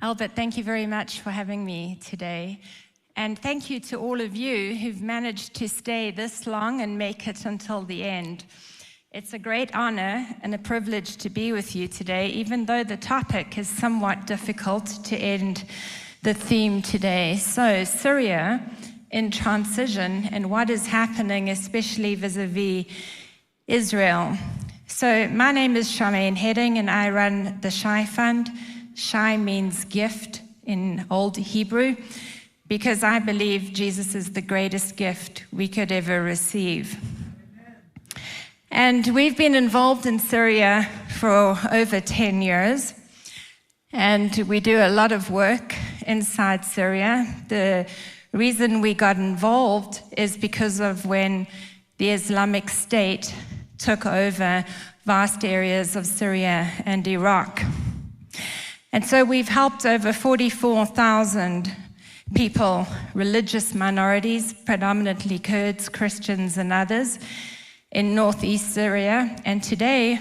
Albert, thank you very much for having me today. And thank you to all of you who've managed to stay this long and make it until the end. It's a great honor and a privilege to be with you today, even though the topic is somewhat difficult to end the theme today. So, Syria in transition and what is happening, especially vis-a-vis Israel. So, my name is Charmaine Hedding, and I run the Shai Fund. Shai means gift in Old Hebrew, because I believe Jesus is the greatest gift we could ever receive. And we've been involved in Syria for over 10 years, and we do a lot of work inside Syria. The reason we got involved is because of when the Islamic State took over vast areas of Syria and Iraq. And so we've helped over 44,000 people, religious minorities, predominantly Kurds, Christians, and others, in northeast Syria. And today,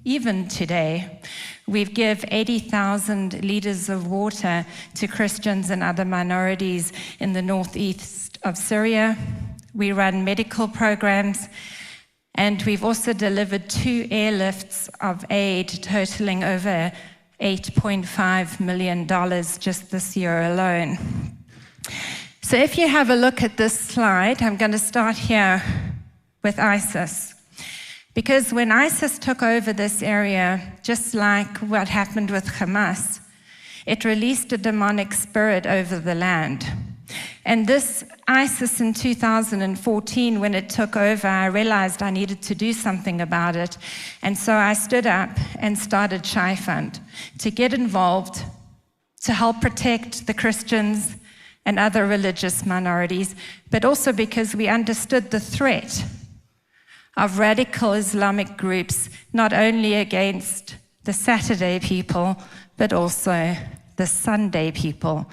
even today, we've given 80,000 liters of water to Christians and other minorities in the northeast of Syria. We run medical programs, and we've also delivered 2 airlifts of aid totaling over $8.5 million just this year alone. So if you have a look at this slide, I'm going to start here with ISIS. Because when ISIS took over this area, just like what happened with Hamas, it released a demonic spirit over the land. And this ISIS in 2014, when it took over, I realized I needed to do something about it. And so I stood up and started Shai Fund to get involved, to help protect the Christians and other religious minorities, but also because we understood the threat of radical Islamic groups, not only against the Saturday people, but also the Sunday people,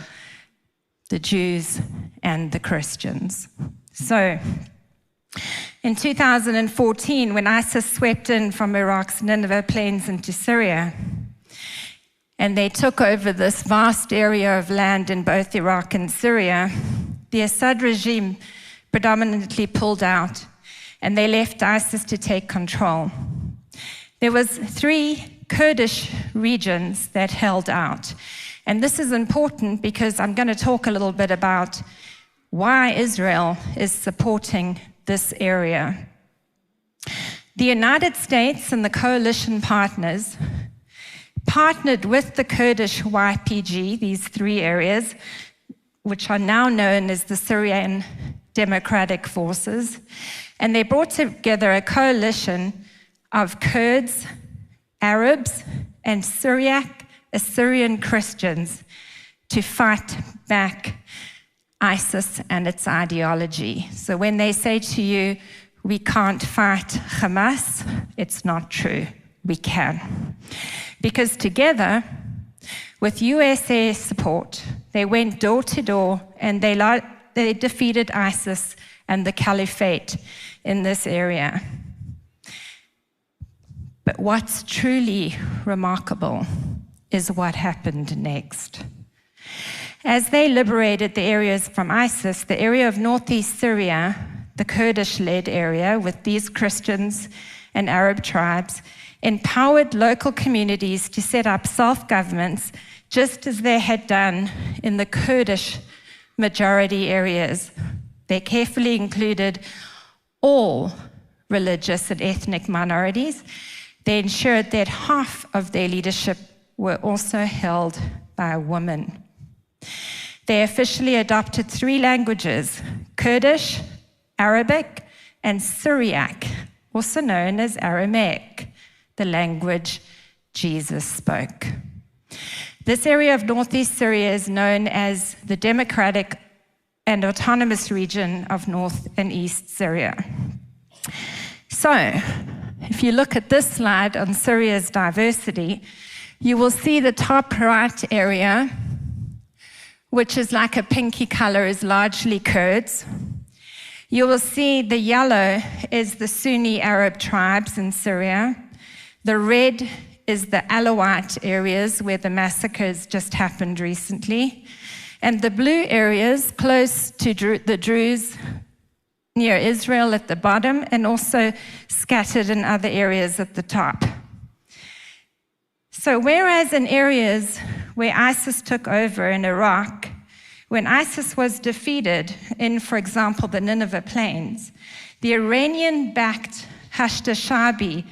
the Jews and the Christians. So, in 2014, when ISIS swept in from Iraq's Nineveh plains into Syria, and they took over this vast area of land in both Iraq and Syria, the Assad regime predominantly pulled out, and they left ISIS to take control. There was 3 Kurdish regions that held out. And this is important because I'm going to talk a little bit about why Israel is supporting this area. The United States and the coalition partners partnered with the Kurdish YPG, these 3 areas, which are now known as the Syrian Democratic Forces, and they brought together a coalition of Kurds, Arabs, and Assyrian Christians to fight back ISIS and its ideology. So when they say to you, we can't fight Hamas, it's not true. We can. Because together, with USA support, they went door to door and they defeated ISIS and the caliphate in this area. But what's truly remarkable is what happened next. As they liberated the areas from ISIS, the area of northeast Syria, the Kurdish-led area with these Christians and Arab tribes, empowered local communities to set up self-governments, just as they had done in the Kurdish majority areas. They carefully included all religious and ethnic minorities. They ensured that half of their leadership were also held by women. They officially adopted 3 languages: Kurdish, Arabic, and Syriac, also known as Aramaic, the language Jesus spoke. This area of northeast Syria is known as the Democratic and Autonomous Region of North and East Syria. So, if you look at this slide on Syria's diversity, you will see the top right area, which is like a pinky color, is largely Kurds. You will see the yellow is the Sunni Arab tribes in Syria. The red is the Alawite areas where the massacres just happened recently. And the blue areas close to the Druze near Israel at the bottom, and also scattered in other areas at the top. So whereas in areas where ISIS took over in Iraq, when ISIS was defeated in, for example, the Nineveh Plains, the Iranian-backed Shai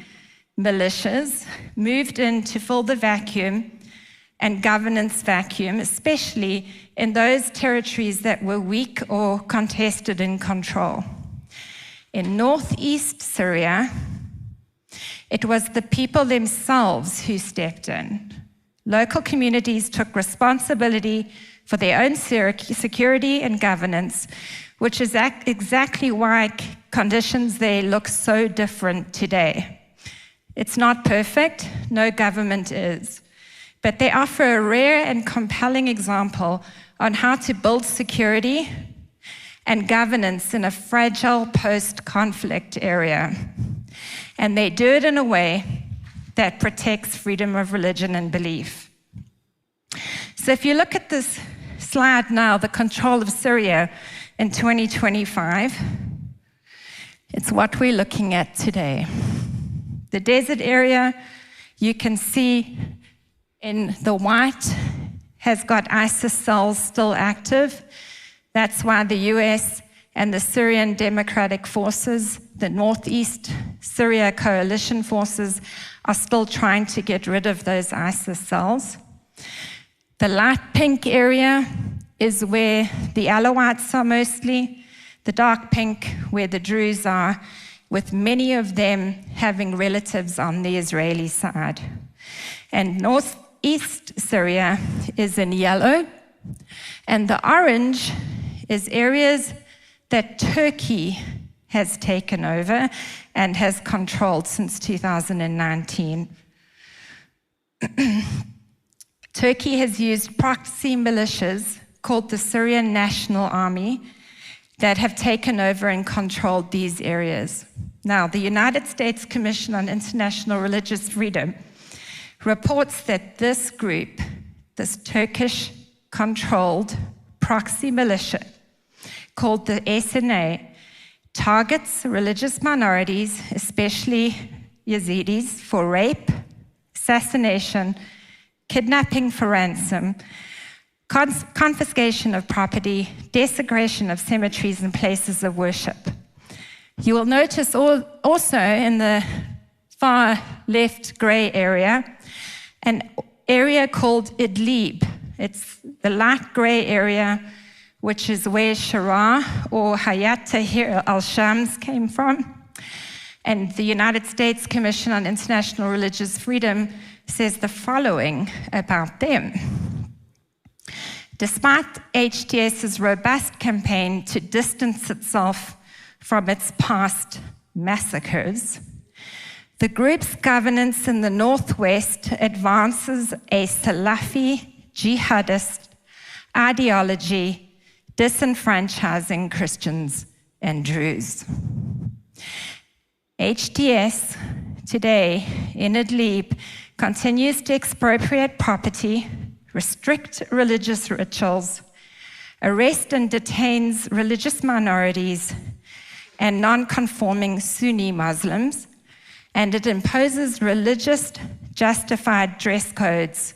militias moved in to fill the vacuum and governance vacuum, especially in those territories that were weak or contested in control. In northeast Syria, it was the people themselves who stepped in. Local communities took responsibility for their own security and governance, which is exactly why conditions there look so different today. It's not perfect, no government is, but they offer a rare and compelling example on how to build security and governance in a fragile post-conflict area. And they do it in a way that protects freedom of religion and belief. So if you look at this slide now, the control of Syria in 2025, it's what we're looking at today. The desert area, you can see in the white, has got ISIS cells still active. That's why the US and the Syrian Democratic Forces, the Northeast Syria coalition forces, are still trying to get rid of those ISIS cells. The light pink area is where the Alawites are mostly, the dark pink where the Druze are, with many of them having relatives on the Israeli side. And northeast Syria is in yellow, and the orange is areas that Turkey has taken over and has controlled since 2019. Turkey has used proxy militias called the Syrian National Army that have taken over and controlled these areas. Now, the United States Commission on International Religious Freedom reports that this group, this Turkish-controlled proxy militia called the SNA, targets religious minorities, especially Yazidis, for rape, assassination, kidnapping for ransom, confiscation of property, desecration of cemeteries and places of worship. You will notice also in the far left gray area, an area called Idlib. It's the light gray area, which is where Shara or Hayat Tahrir al-Shams came from. And the United States Commission on International Religious Freedom says the following about them. Despite HDS's robust campaign to distance itself from its past massacres, the group's governance in the Northwest advances a Salafi jihadist ideology, disenfranchising Christians and Druze. HDS today in Idlib continues to expropriate property, restrict religious rituals, arrest and detains religious minorities and non-conforming Sunni Muslims, and it imposes religious justified dress codes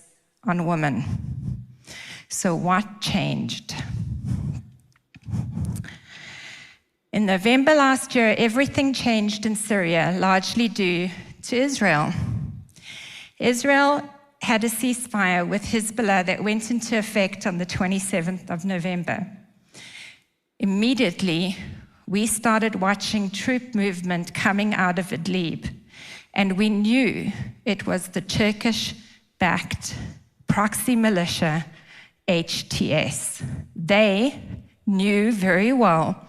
on women. So what changed? In November last year, everything changed in Syria, largely due to Israel. Israel had a ceasefire with Hezbollah that went into effect on the 27th of November. Immediately, we started watching troop movement coming out of Idlib, and we knew it was the Turkish-backed proxy militia, HDS. They knew very well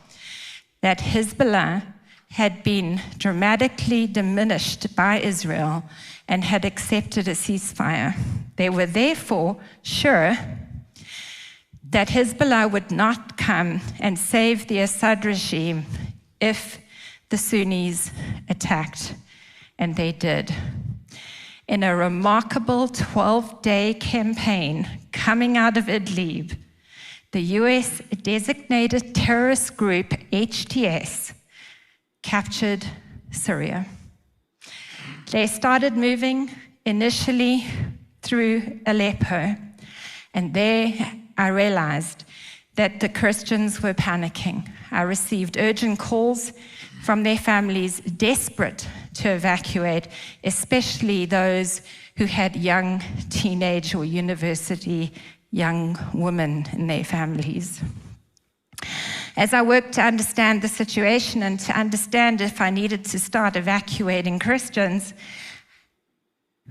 that Hezbollah had been dramatically diminished by Israel and had accepted a ceasefire. They were therefore sure that Hezbollah would not come and save the Assad regime if the Sunnis attacked, and they did. in a remarkable 12-day campaign coming out of Idlib, the US designated terrorist group HDS captured Syria. They started moving initially through Aleppo, and there I realized that the Christians were panicking. I received urgent calls from their families desperate to evacuate, especially those who had young teenage or university young women in their families. As I worked to understand the situation and to understand if I needed to start evacuating Christians,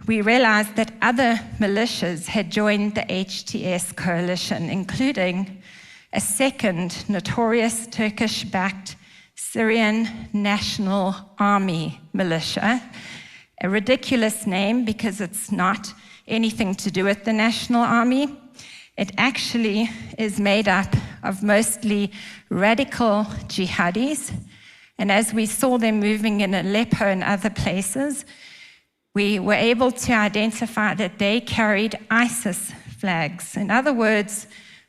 we realized that other militias had joined the HDS coalition, including a second notorious Turkish-backed Syrian National Army militia, a ridiculous name because it's not anything to do with the National Army. It actually is made up of mostly radical jihadis, and as we saw them moving in Aleppo and other places, we were able to identify that they carried ISIS flags. In other words,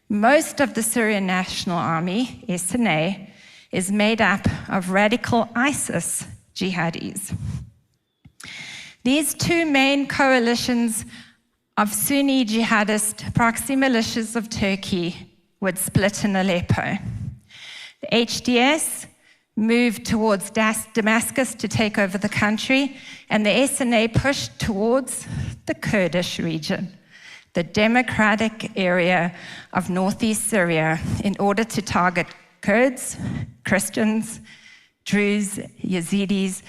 most of the Syrian National Army, SNA, is made up of radical ISIS jihadis. These two main coalitions of Sunni jihadist proxy militias of Turkey would split in Aleppo. The HDS moved towards Damascus to take over the country, and the SNA pushed towards the Kurdish region, the democratic area of northeast Syria, in order to target Kurds, Christians, Druze, Yazidis,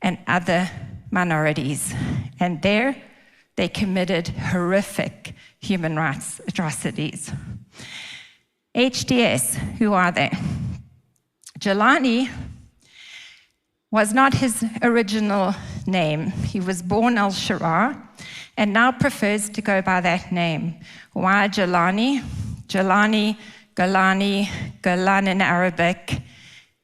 and other minorities. And there, they committed horrific human rights atrocities. HDS, who are they? Jelani was not his original name. He was born al-Sharar and now prefers to go by that name. Why Jelani? Jelani, Golani, Golan in Arabic.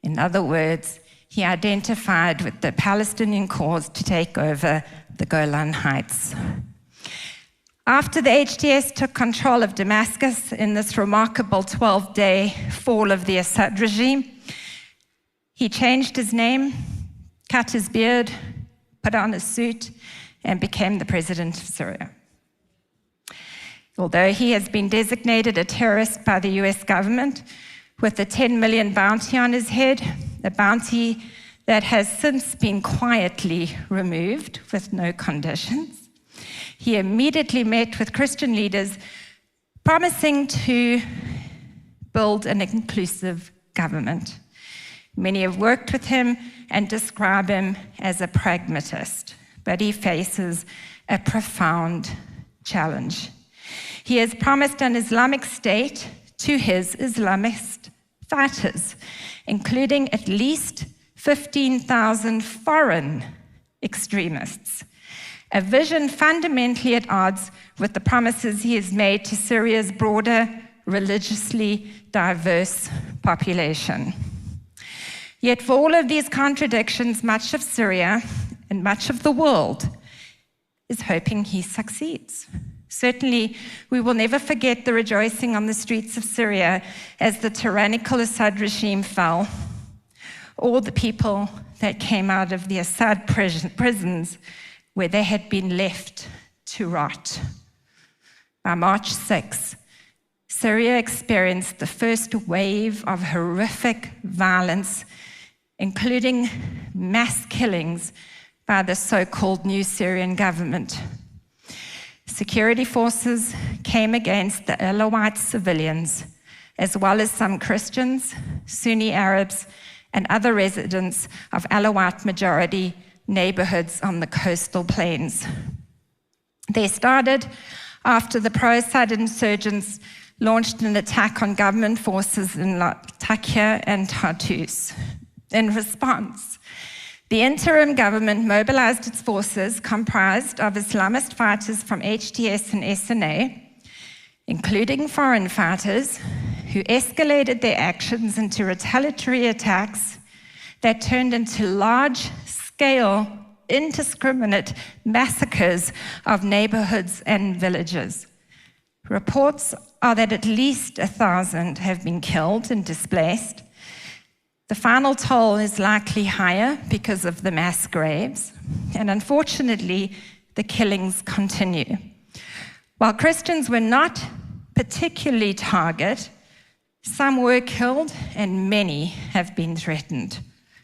In other words, he identified with the Palestinian cause to take over the Golan Heights. After the HDS took control of Damascus in this remarkable 12-day fall of the Assad regime, he changed his name, cut his beard, put on a suit, and became the president of Syria. Although he has been designated a terrorist by the US government with a 10 million bounty on his head, a bounty that has since been quietly removed with no conditions, he immediately met with Christian leaders promising to build an inclusive government. Many have worked with him and describe him as a pragmatist, but he faces a profound challenge. He has promised an Islamic state to his Islamist fighters, including at least 15,000 foreign extremists, a vision fundamentally at odds with the promises he has made to Syria's broader, religiously diverse population. Yet for all of these contradictions, much of Syria and much of the world is hoping he succeeds. Certainly, we will never forget the rejoicing on the streets of Syria as the tyrannical Assad regime fell, or the people that came out of the Assad prisons where they had been left to rot. By March 6, Syria experienced the first wave of horrific violence, including mass killings by the so-called new Syrian government. Security forces came against the Alawite civilians, as well as some Christians, Sunni Arabs, and other residents of Alawite majority neighborhoods on the coastal plains. They started after the pro-Assad insurgents launched an attack on government forces in Latakia and Tartus. In response, the interim government mobilized its forces, comprised of Islamist fighters from HDS and SNA, including foreign fighters, who escalated their actions into retaliatory attacks that turned into large-scale indiscriminate massacres of neighborhoods and villages. Reports are that at least 1,000 have been killed and displaced. The final toll is likely higher because of the mass graves, and unfortunately, the killings continue. While Christians were not particularly targeted, some were killed and many have been threatened.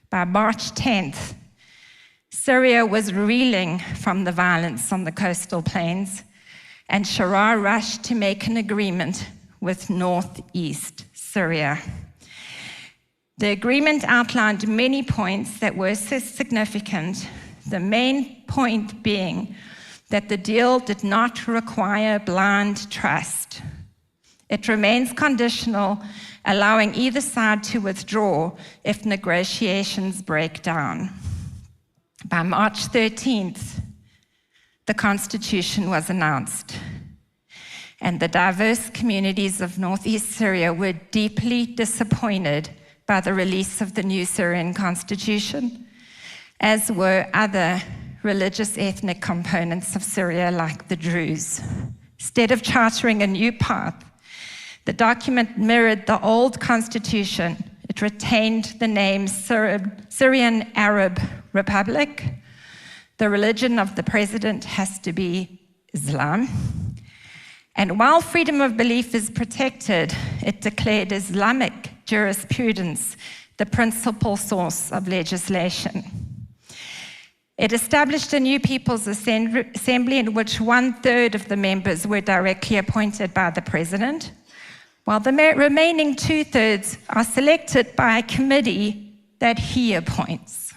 By March 10th, Syria was reeling from the violence on the coastal plains, and Shai rushed to make an agreement with northeast Syria. The agreement outlined many points that were significant, the main point being that the deal did not require blind trust. It remains conditional, allowing either side to withdraw if negotiations break down. By March 13th, the Constitution was announced, and the diverse communities of northeast Syria were deeply disappointed by the release of the new Syrian Constitution, as were other religious ethnic components of Syria like the Druze. Instead of chartering a new path, the document mirrored the old constitution. It retained the name Syrian Arab Republic. The religion of the president has to be Islam. And while freedom of belief is protected, it declared Islamic jurisprudence the principal source of legislation. It established a new People's Assembly in which 1/3 of the members were directly appointed by the president, while the remaining 2/3 are selected by a committee that he appoints.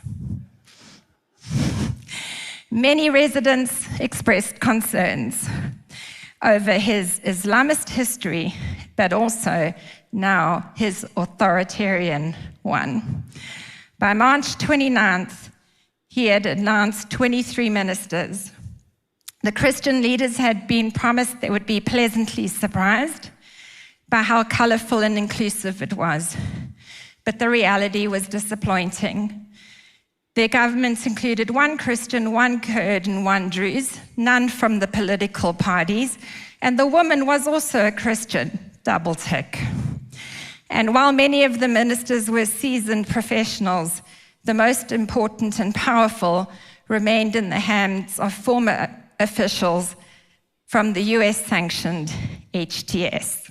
Many residents expressed concerns over his Islamist history, but also now his authoritarian one. By March 29th, he had announced 23 ministers. The Christian leaders had been promised they would be pleasantly surprised by how colorful and inclusive it was, but the reality was disappointing. Their governments included 1 Christian, 1 Kurd, and 1 Druze, none from the political parties, and the woman was also a Christian, double tick. And while many of the ministers were seasoned professionals, the most important and powerful remained in the hands of former officials from the US-sanctioned HDS.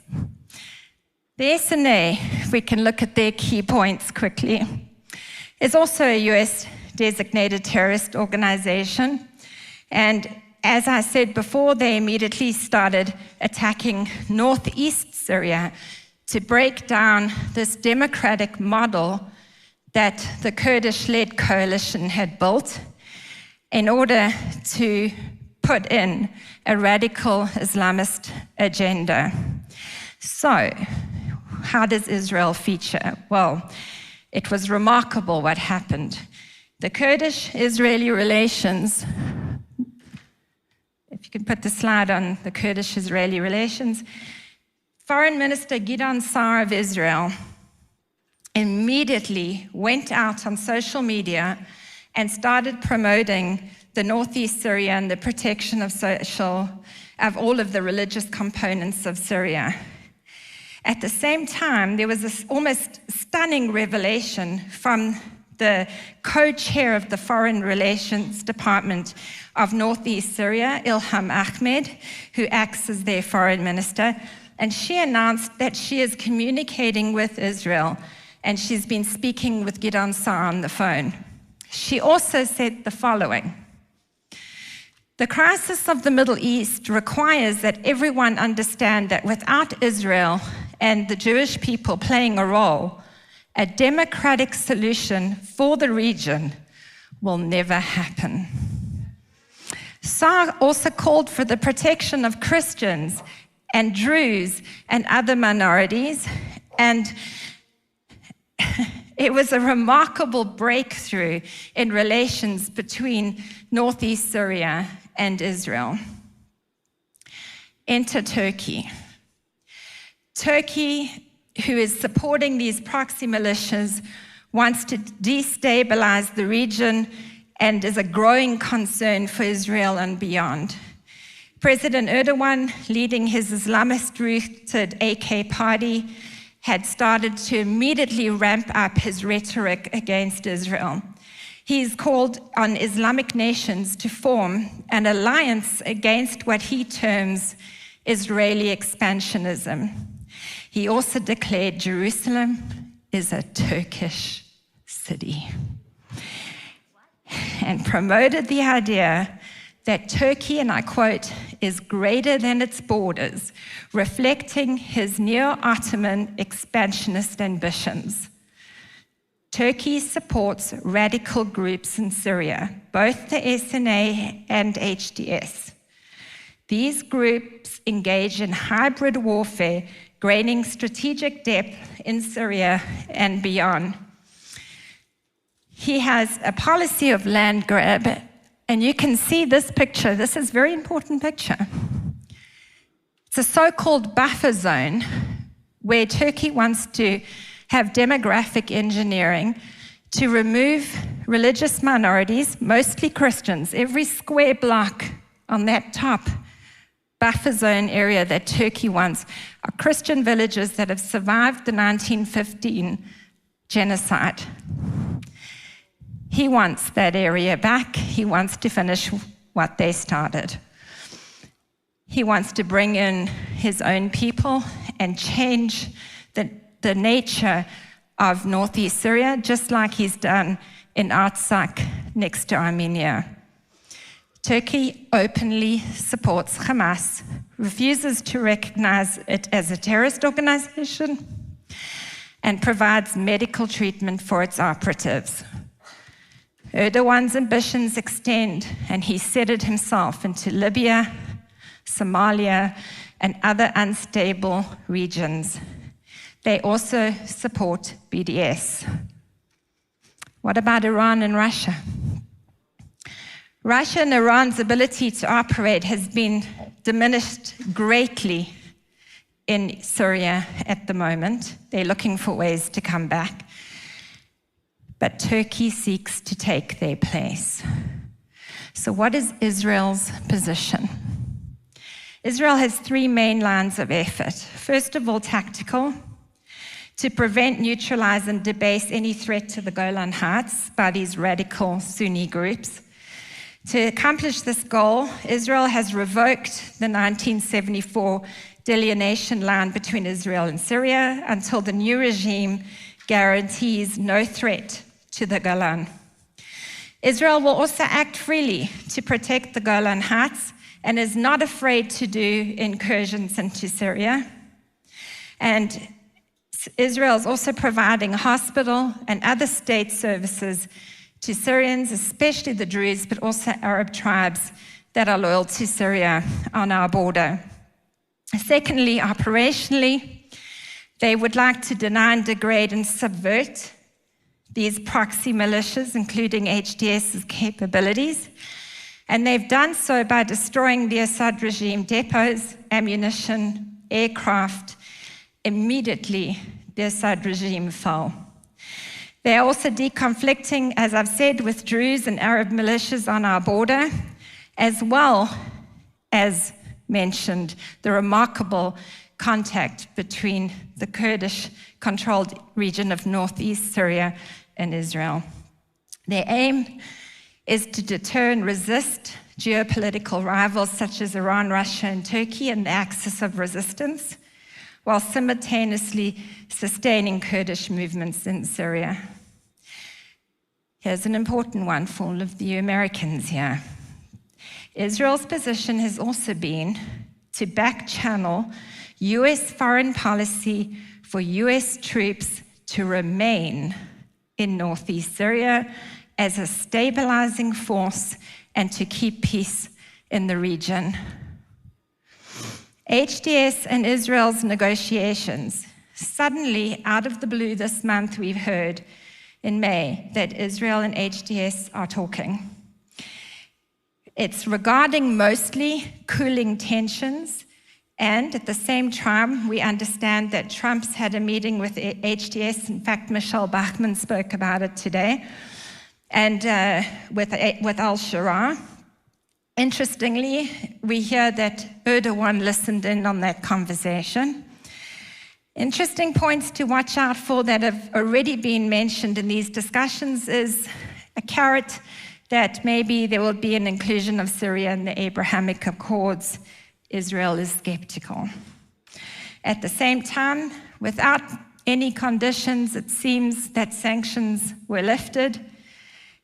The SNA, if we can look at their key points quickly, is also a US-designated terrorist organization. And as I said before, they immediately started attacking northeast Syria to break down this democratic model that the Kurdish-led coalition had built in order to put in a radical Islamist agenda. So, how does Israel feature? Well, it was remarkable what happened. The Kurdish-Israeli relations, if you can put the slide on the Kurdish-Israeli relations, Foreign Minister Gideon Sa'ar of Israel immediately went out on social media and started promoting the northeast Syria and the protection of all of the religious components of Syria. At the same time, there was this almost stunning revelation from the co-chair of the Foreign Relations Department of Northeast Syria, Ilham Ahmed, who acts as their foreign minister, and she announced that she is communicating with Israel, and she's been speaking with Gideon Sa'ar on the phone. She also said the following: "The crisis of the Middle East requires that everyone understand that without Israel and the Jewish people playing a role, a democratic solution for the region will never happen." Sa'ar also called for the protection of Christians and Druze and other minorities, and it was a remarkable breakthrough in relations between northeast Syria and Israel. Enter Turkey. Turkey, who is supporting these proxy militias, wants to destabilize the region and is a growing concern for Israel and beyond. President Erdogan, leading his Islamist-rooted AK party, had started to immediately ramp up his rhetoric against Israel. He's called on Islamic nations to form an alliance against what he terms Israeli expansionism. He also declared Jerusalem is a Turkish city and promoted the idea that Turkey, and I quote, is greater than its borders, reflecting his neo-Ottoman expansionist ambitions. Turkey supports radical groups in Syria, both the SNA and HDS. These groups engage in hybrid warfare, gaining strategic depth in Syria and beyond. He has a policy of land grab, and you can see this picture. This is a very important picture. It's a so-called buffer zone where Turkey wants to have demographic engineering to remove religious minorities, mostly Christians. Every square block on that top buffer zone area that Turkey wants are Christian villages that have survived the 1915 genocide. He wants that area back. He wants to finish what they started. He wants to bring in his own people and change the nature of northeast Syria, just like he's done in Artsakh next to Armenia. Turkey openly supports Hamas, refuses to recognize it as a terrorist organization, and provides medical treatment for its operatives. Erdogan's ambitions extend, and he said it himself, into Libya, Somalia, and other unstable regions. They also support BDS. What about Iran and Russia? Russia and Iran's ability to operate has been diminished greatly in Syria at the moment. They're looking for ways to come back. But Turkey seeks to take their place. So what is Israel's position? Israel has three main lines of effort. First of all, tactical, to prevent, neutralize, and debase any threat to the Golan Heights by these radical Sunni groups. To accomplish this goal, Israel has revoked the 1974 delineation line between Israel and Syria until the new regime guarantees no threat to the Golan. Israel will also act freely to protect the Golan Heights and is not afraid to do incursions into Syria. And Israel is also providing hospital and other state services to Syrians, especially the Druze, but also Arab tribes that are loyal to Syria on our border. Secondly, operationally, they would like to deny and degrade and subvert these proxy militias, including HDS's capabilities. And they've done so by destroying the Assad regime depots, ammunition, aircraft. Immediately, the Assad regime fell. They are also deconflicting, as I've said, with Druze and Arab militias on our border, as well as mentioned the remarkable contact between the Kurdish-controlled region of northeast Syria and Israel. Their aim is to deter and resist geopolitical rivals such as Iran, Russia, and Turkey and the axis of resistance, while simultaneously sustaining Kurdish movements in Syria. Here's an important one for all of you Americans here. Israel's position has also been to back-channel US foreign policy for US troops to remain in northeast Syria as a stabilizing force and to keep peace in the region. HDS and Israel's negotiations. Suddenly, out of the blue this month, we've heard in May that Israel and HDS are talking. It's regarding mostly cooling tensions, and at the same time, we understand that Trump's had a meeting with HDS. In fact, Michelle Bachmann spoke about it today. and with Al-Sharaa. Interestingly, we hear that Erdogan listened in on that conversation. Interesting points to watch out for that have already been mentioned in these discussions is a carrot that maybe there will be an inclusion of Syria in the Abrahamic Accords. Israel is skeptical. At the same time, without any conditions, it seems that sanctions were lifted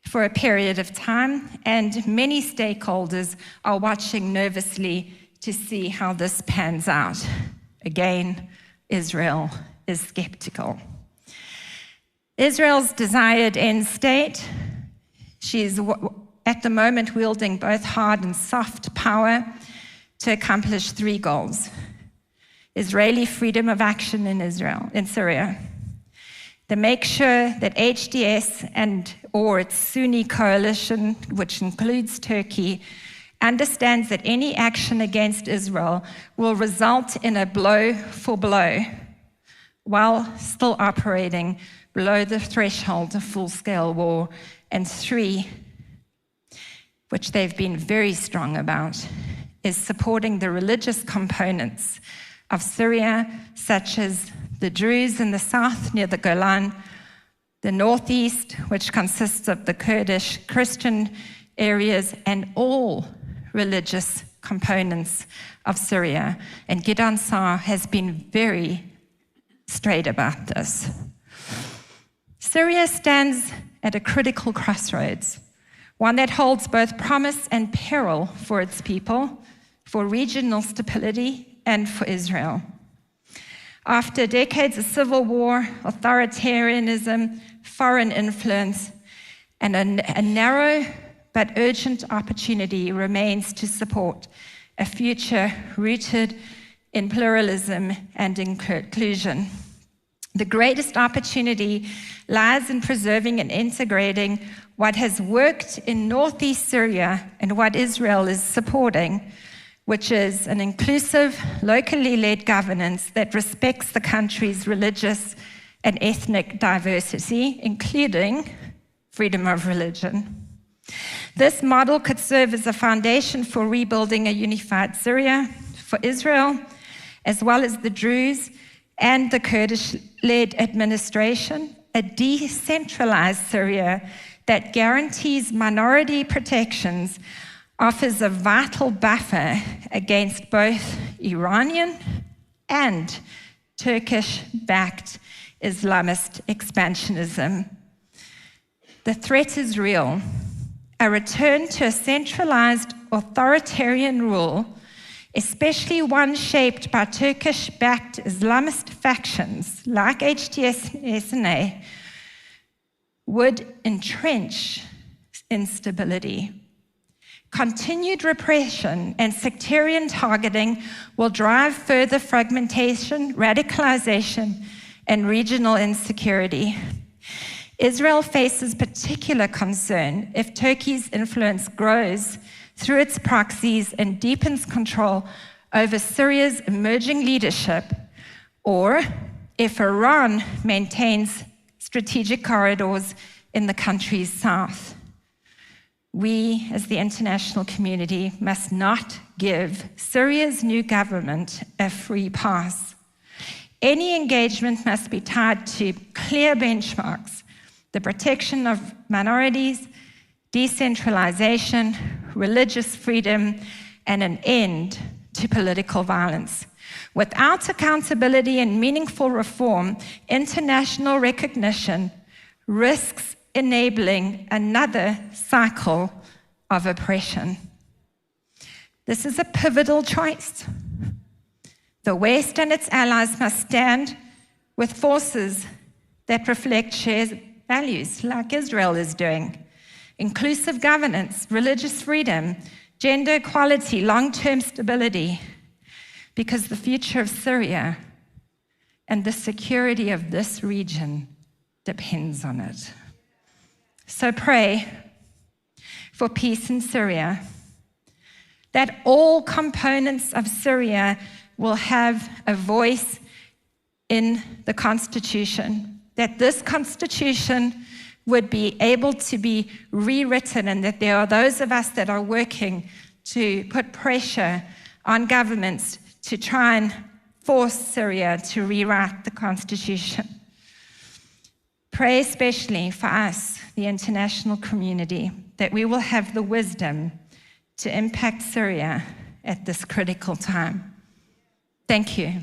for a period of time, and many stakeholders are watching nervously to see how this pans out. Again, Israel is skeptical. Israel's desired end state, she's at the moment wielding both hard and soft power to accomplish 3 goals. Israeli freedom of action in Syria. They make sure that HDS or its Sunni coalition, which includes Turkey, understands that any action against Israel will result in a blow for blow, while still operating below the threshold of full-scale war. And 3, which they've been very strong about, is supporting the religious components of Syria, such as the Druze in the south near the Golan, the northeast, which consists of the Kurdish Christian areas, and all religious components of Syria. And Gideon Saar has been very straight about this. Syria stands at a critical crossroads, one that holds both promise and peril for its people, for regional stability, and for Israel. After decades of civil war, authoritarianism, foreign influence, and a narrow but urgent opportunity remains to support a future rooted in pluralism and inclusion. The greatest opportunity lies in preserving and integrating what has worked in northeast Syria and what Israel is supporting, which is an inclusive, locally led governance that respects the country's religious and ethnic diversity, including freedom of religion. This model could serve as a foundation for rebuilding a unified Syria for Israel, as well as the Druze and the Kurdish-led administration, a decentralized Syria that guarantees minority protections, offers a vital buffer against both Iranian and Turkish-backed Islamist expansionism. The threat is real. A return to a centralized authoritarian rule, especially one shaped by Turkish-backed Islamist factions like HDS and Israel, would entrench instability. Continued repression and sectarian targeting will drive further fragmentation, radicalization, and regional insecurity. Israel faces particular concern if Turkey's influence grows through its proxies and deepens control over Syria's emerging leadership, or if Iran maintains strategic corridors in the country's south. We, as the international community, must not give Syria's new government a free pass. Any engagement must be tied to clear benchmarks: the protection of minorities, decentralization, religious freedom, and an end to political violence. Without accountability and meaningful reform, international recognition risks enabling another cycle of oppression. This is a pivotal choice. The West and its allies must stand with forces that reflect shared values, like Israel is doing: inclusive governance, religious freedom, gender equality, long-term stability, because the future of Syria and the security of this region depends on it. So pray for peace in Syria, that all components of Syria will have a voice in the constitution, that this constitution would be able to be rewritten, and that there are those of us that are working to put pressure on governments to try and force Syria to rewrite the constitution. Pray especially for us, the international community, that we will have the wisdom to impact Syria at this critical time. Thank you.